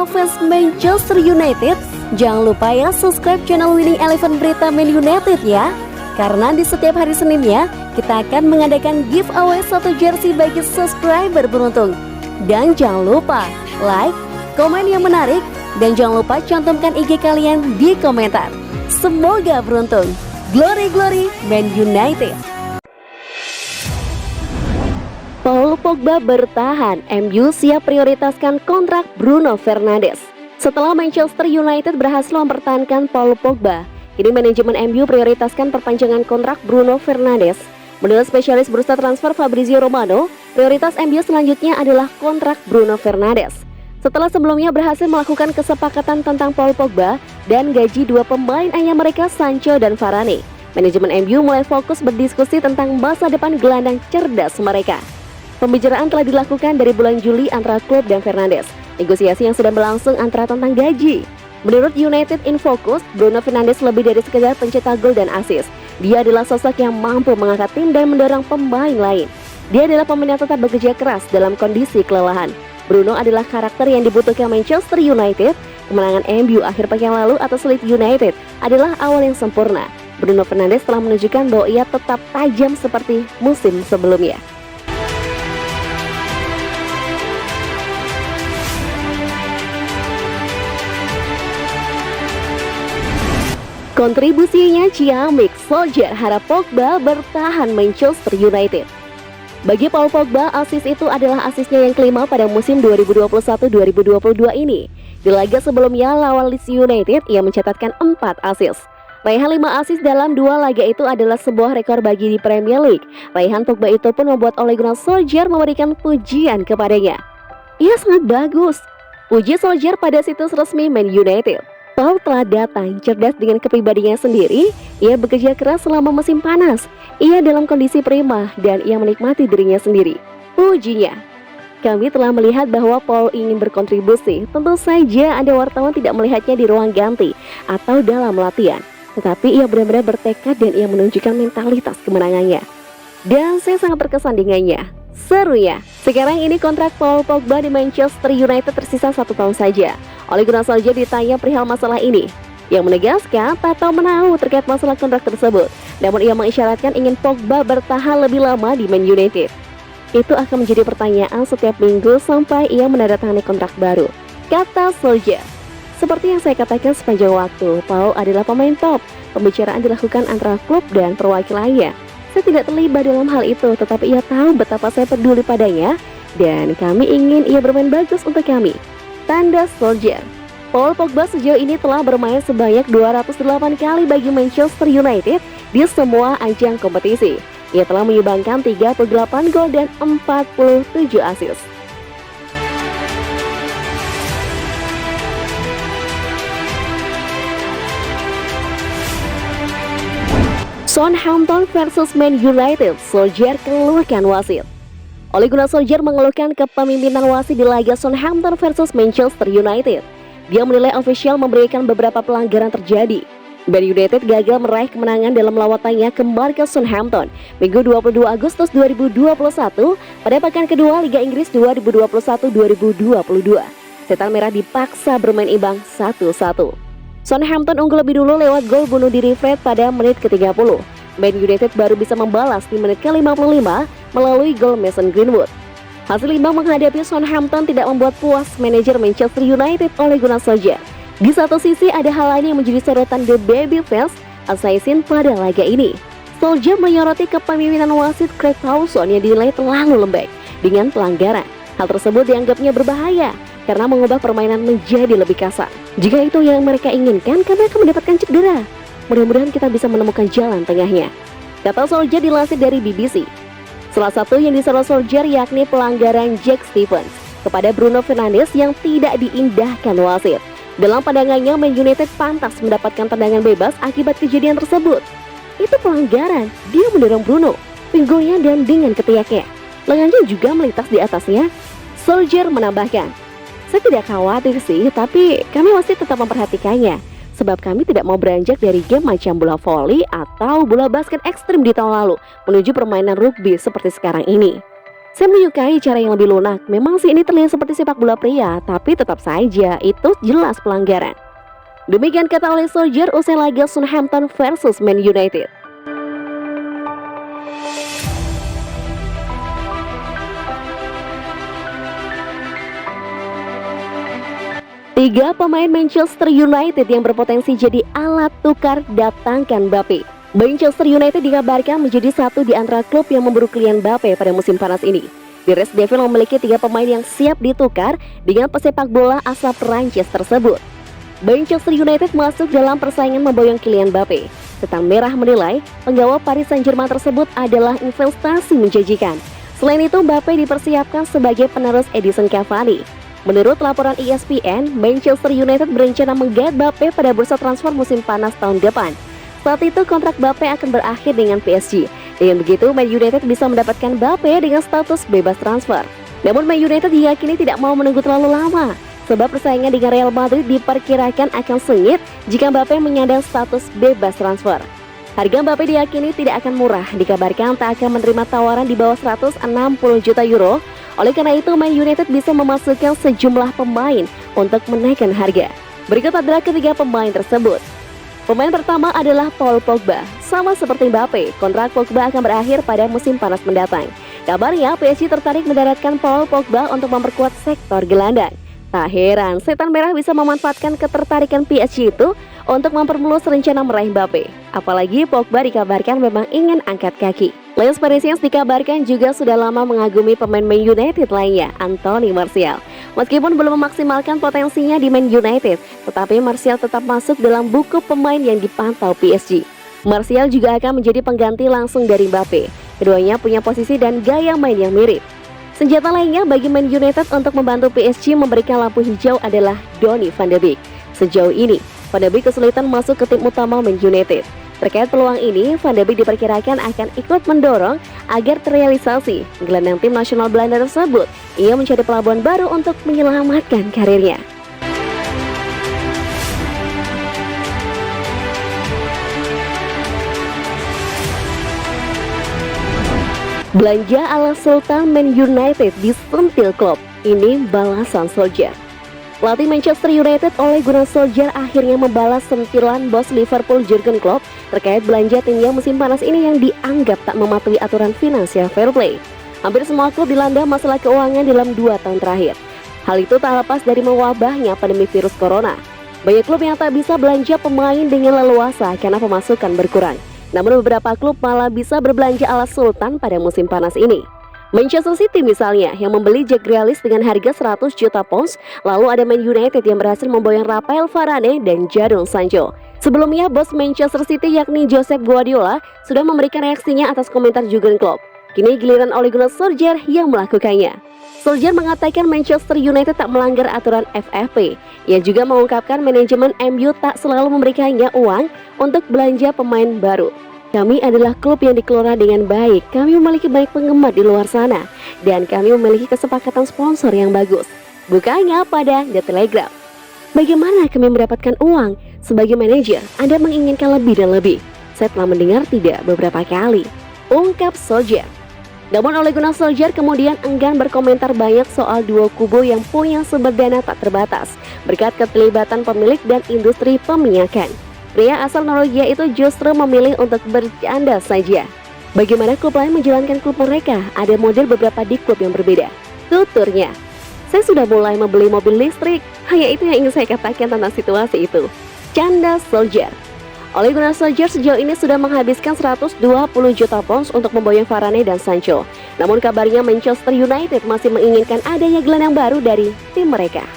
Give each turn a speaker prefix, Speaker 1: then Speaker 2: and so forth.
Speaker 1: fans Manchester United, jangan lupa ya subscribe channel Winning Eleven Berita Man United ya. Karena di setiap hari Seninnya, kita akan mengadakan giveaway satu jersey bagi subscriber beruntung. Dan jangan lupa like, komen yang menarik, dan jangan lupa cantumkan IG kalian di komentar. Semoga beruntung. Glory Glory Man United. Paul Pogba bertahan, MU siap prioritaskan kontrak Bruno Fernandes. Setelah Manchester United berhasil mempertahankan Paul Pogba, kini manajemen MU prioritaskan perpanjangan kontrak Bruno Fernandes. Menurut spesialis bursa transfer Fabrizio Romano, prioritas MU selanjutnya adalah kontrak Bruno Fernandes. Setelah sebelumnya berhasil melakukan kesepakatan tentang Paul Pogba dan gaji dua pemain ayam mereka Sancho dan Varane, manajemen MU mulai fokus berdiskusi tentang masa depan gelandang cerdas mereka. Pembicaraan telah dilakukan dari bulan Juli antara klub dan Fernandes. Negosiasi yang sedang berlangsung antara tentang gaji. Menurut United in Focus, Bruno Fernandes lebih dari sekedar pencetak gol dan assist. Dia adalah sosok yang mampu mengangkat tim dan mendorong pemain lain. Dia adalah pemain yang tetap bekerja keras dalam kondisi kelelahan. Bruno adalah karakter yang dibutuhkan Manchester United. Kemenangan MU akhir pekan lalu atas Leeds United adalah awal yang sempurna. Bruno Fernandes telah menunjukkan bahwa ia tetap tajam seperti musim sebelumnya. Kontribusinya ciamik, Solskjaer harap Pogba bertahan Manchester United. Bagi Paul Pogba, asis itu adalah asisnya yang kelima pada musim 2021-2022 ini. Di laga sebelumnya lawan Leeds United, ia mencatatkan 4 asis. Raihan 5 asis dalam 2 laga itu adalah sebuah rekor bagi di Premier League. Raihan Pogba itu pun membuat Ole Gunnar Solskjaer memberikan pujian kepadanya. Ia sangat bagus, puji Solskjaer pada situs resmi Man United. Paul telah datang cerdas dengan kepribadiannya sendiri. Ia bekerja keras selama musim panas. Ia dalam kondisi prima dan ia menikmati dirinya sendiri. Pujinya. Kami telah melihat bahwa Paul ingin berkontribusi. Tentu saja ada wartawan tidak melihatnya di ruang ganti atau dalam latihan. Tetapi ia benar-benar bertekad dan ia menunjukkan mentalitas kemenangannya. Dan saya sangat terkesan dengannya. Seru ya. Sekarang ini kontrak Paul Pogba di Manchester United tersisa 1 tahun saja. Ole Gunnar Solskjaer ditanya perihal masalah ini, yang menegaskan tak tahu menahu terkait masalah kontrak tersebut. Namun ia mengisyaratkan ingin Pogba bertahan lebih lama di Man United. Itu akan menjadi pertanyaan setiap minggu sampai ia menandatangani kontrak baru, kata Solskjaer. Seperti yang saya katakan sepanjang waktu, Paul adalah pemain top. Pembicaraan dilakukan antara klub dan perwakilannya. Saya tidak terlibat dalam hal itu, tetapi ia tahu betapa saya peduli padanya dan kami ingin ia bermain bagus untuk kami, tanda Solskjaer. Paul Pogba sejauh ini telah bermain sebanyak 208 kali bagi Manchester United di semua ajang kompetisi. Ia telah menyumbangkan 38 gol dan 47 assist. Southampton versus Man United, Solskjaer keluarkan wasit. Ole Gunnar Solskjaer mengeluhkan kepemimpinan wasit di laga Southampton versus Manchester United. Dia menilai ofisial memberikan beberapa pelanggaran terjadi. Man United gagal meraih kemenangan dalam lawatannya kembali ke Southampton Minggu 22 Agustus 2021 pada pekan kedua Liga Inggris 2021-2022. Setan Merah dipaksa bermain imbang 1-1. Southampton unggul lebih dulu lewat gol bunuh diri Fred pada menit ke-30. Man United baru bisa membalas di menit ke-55 melalui gol Mason Greenwood. Hasil imbang menghadapi Southampton tidak membuat puas manajer Manchester United Ole Gunnar Solskjaer. Di satu sisi ada hal lain yang menjadi sorotan The Baby Fans Assassin pada laga ini. Solskjaer menyoroti kepemimpinan wasit Craig Pawson yang dinilai terlalu lembek dengan pelanggaran. Hal tersebut dianggapnya berbahaya karena mengubah permainan menjadi lebih kasar. Jika itu yang mereka inginkan, kami akan mendapatkan cedera. Mudah-mudahan kita bisa menemukan jalan tengahnya, kata Solskjaer dilansir dari BBC. Salah satu yang disorot Solskjaer yakni pelanggaran Jack Stephens kepada Bruno Fernandes yang tidak diindahkan wasit. Dalam pandangannya, Man United pantas mendapatkan tendangan bebas akibat kejadian tersebut. Itu pelanggaran, dia mendorong Bruno, pinggulnya dan dengan ketiaknya. Lengannya juga melintas di atasnya. Solskjaer menambahkan, saya tidak khawatir sih, tapi kami masih tetap memperhatikannya. Sebab kami tidak mau beranjak dari game macam bola voli atau bola basket ekstrim di tahun lalu menuju permainan rugby seperti sekarang ini. Saya menyukai cara yang lebih lunak. Memang sih ini terlihat seperti sepak bola pria, tapi tetap saja itu jelas pelanggaran. Demikian kata oleh Solskjaer usai laga Southampton versus Man United. Tiga pemain Manchester United yang berpotensi jadi alat tukar datangkan Mbappe. Manchester United dikabarkan menjadi satu di antara klub yang memburu klien Mbappe pada musim panas ini. The Red Devils memiliki tiga pemain yang siap ditukar dengan pesepak bola asal Prancis tersebut. Manchester United masuk dalam persaingan memboyong Kylian Mbappe. Setan Merah menilai penggawa Paris Saint-Germain tersebut adalah investasi menjanjikan. Selain itu, Mbappe dipersiapkan sebagai penerus Edinson Cavani. Menurut laporan ESPN, Manchester United berencana menggait Mbappe pada bursa transfer musim panas tahun depan. Saat itu kontrak Mbappe akan berakhir dengan PSG. Dengan begitu, Man United bisa mendapatkan Mbappe dengan status bebas transfer. Namun Man United diyakini tidak mau menunggu terlalu lama, sebab persaingan dengan Real Madrid diperkirakan akan sengit jika Mbappe menyandang status bebas transfer. Harga Mbappe diyakini tidak akan murah, dikabarkan tak akan menerima tawaran di bawah 160 juta euro. Oleh karena itu, Man United bisa memasukkan sejumlah pemain untuk menaikkan harga. Berikut adalah ketiga pemain tersebut. Pemain pertama adalah Paul Pogba. Sama seperti Mbappe, kontrak Pogba akan berakhir pada musim panas mendatang. Kabarnya PSG tertarik mendaratkan Paul Pogba untuk memperkuat sektor gelandang. Tak heran, Setan Merah bisa memanfaatkan ketertarikan PSG itu untuk mempermulus rencana meraih Mbappe. Apalagi Pogba dikabarkan memang ingin angkat kaki. Les Parisiens dikabarkan juga sudah lama mengagumi pemain Man United lainnya, Anthony Martial. Meskipun belum memaksimalkan potensinya di Man United, tetapi Martial tetap masuk dalam buku pemain yang dipantau PSG. Martial juga akan menjadi pengganti langsung dari Mbappe. Keduanya punya posisi dan gaya main yang mirip. Senjata lainnya bagi Man United untuk membantu PSG memberikan lampu hijau adalah Donny van de Beek. Sejauh ini, Van de Beek kesulitan masuk ke tim utama Man United. Terkait peluang ini, Van de Beek diperkirakan akan ikut mendorong agar terrealisasi. Gelandang tim nasional Belanda tersebut, ia mencari pelabuhan baru untuk menyelamatkan karirnya. Belanja ala Sultan Man United disentil Klopp. Ini balasan Solskjaer. Pelatih Manchester United Ole Gunnar Solskjaer akhirnya membalas sentilan bos Liverpool Jurgen Klopp terkait belanja timnya musim panas ini yang dianggap tak mematuhi aturan finansial fair play. Hampir semua klub dilanda masalah keuangan dalam 2 tahun terakhir. Hal itu tak lepas dari mewabahnya pandemi virus corona. Banyak klub yang tak bisa belanja pemain dengan leluasa karena pemasukan berkurang. Namun beberapa klub malah bisa berbelanja ala Sultan pada musim panas ini. Manchester City misalnya yang membeli Jack Grealish dengan harga 100 juta pounds. Lalu ada Man United yang berhasil memboyong Rafael Varane dan Jadon Sancho. Sebelumnya bos Manchester City yakni Josep Guardiola sudah memberikan reaksinya atas komentar Jurgen Klopp. Kini giliran Ole Gunnar Solskjaer yang melakukannya. Solskjaer mengatakan Manchester United tak melanggar aturan FFP. Ia juga mengungkapkan manajemen MU tak selalu memberikannya uang untuk belanja pemain baru. Kami adalah klub yang dikelola dengan baik. Kami memiliki banyak penggemar di luar sana. Dan kami memiliki kesepakatan sponsor yang bagus. Bukannya pada The Telegraph. Bagaimana kami mendapatkan uang? Sebagai manajer, Anda menginginkan lebih dan lebih. Saya telah mendengar tidak beberapa kali. Ungkap Solskjaer. Namun Ole Gunnar Solskjaer kemudian enggan berkomentar banyak soal dua kubu yang punya sumber dana tak terbatas berkat keterlibatan pemilik dan industri peminyakan. Pria asal Norwegia itu justru memilih untuk bercanda saja. Bagaimana klub lain menjalankan klub mereka? Ada model beberapa di klub yang berbeda. Tuturnya, saya sudah mulai membeli mobil listrik. Hanya itu yang ingin saya katakan tentang situasi itu. Canda Solskjaer. Ole Gunnar Solskjaer sejauh ini sudah menghabiskan 120 juta pounds untuk memboyong Varane dan Sancho. Namun kabarnya Manchester United masih menginginkan adanya gelandang baru dari tim mereka.